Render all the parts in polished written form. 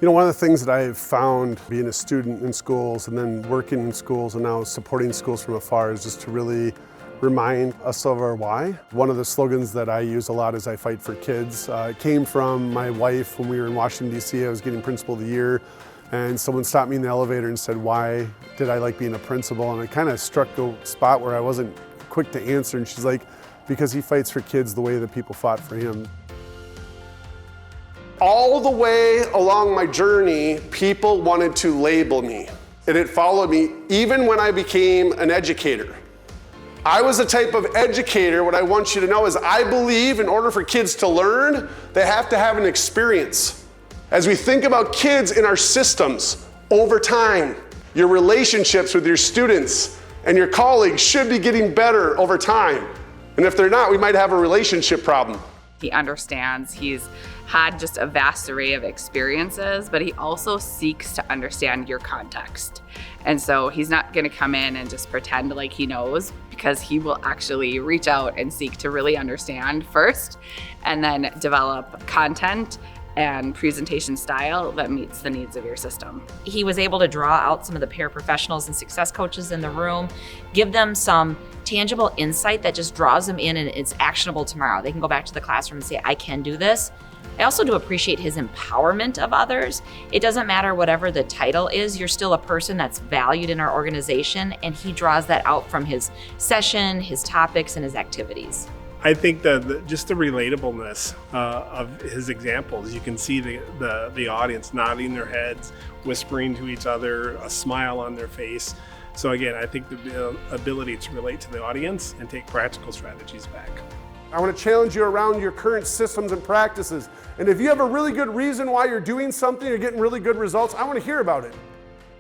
You know, one of the things that I've found being a student in schools and then working in schools and now supporting schools from afar is just to really remind us of our why. One of the slogans that I use a lot is I fight for kids. It came from my wife when we were in Washington, D.C. I was getting Principal of the Year, and someone stopped me in the elevator and said, "Why did I like being a principal?" And it kind of struck a spot where I wasn't quick to answer, and she's like, "Because he fights for kids the way that people fought for him." All the way along my journey, people wanted to label me, and it followed me even when I became an educator. I was the type of educator, what I want you to know is I believe in order for kids to learn, they have to have an experience. As we think about kids in our systems over time, your relationships with your students and your colleagues should be getting better over time. And if they're not, we might have a relationship problem. He understands, he's had just a vast array of experiences, but he also seeks to understand your context. And so he's not gonna come in and just pretend like he knows, because he will actually reach out and seek to really understand first, and then develop content and presentation style that meets the needs of your system. He was able to draw out some of the paraprofessionals and success coaches in the room, give them some tangible insight that just draws them in and it's actionable tomorrow. They can go back to the classroom and say, I can do this. I also do appreciate his empowerment of others. It doesn't matter whatever the title is, you're still a person that's valued in our organization, and he draws that out from his session, his topics, and his activities. I think just the relatableness of his examples. You can see the audience nodding their heads, whispering to each other, a smile on their face. So again, I think the ability to relate to the audience and take practical strategies back. I want to challenge you around your current systems and practices. And if you have a really good reason why you're doing something, you're getting really good results, I want to hear about it.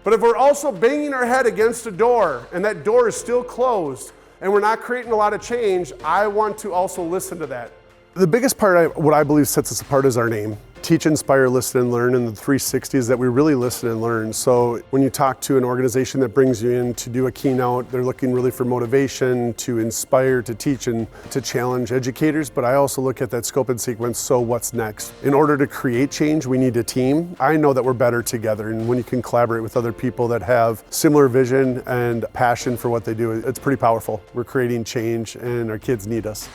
But if we're also banging our head against a door and that door is still closed and we're not creating a lot of change, I want to also listen to that. The biggest part, what I believe sets us apart is our name. Teach, inspire, listen, and learn, and the 360 is that we really listen and learn. So when you talk to an organization that brings you in to do a keynote, they're looking really for motivation, to inspire, to teach, and to challenge educators. But I also look at that scope and sequence, so what's next? In order to create change, we need a team. I know that we're better together, and when you can collaborate with other people that have similar vision and passion for what they do, it's pretty powerful. We're creating change, and our kids need us.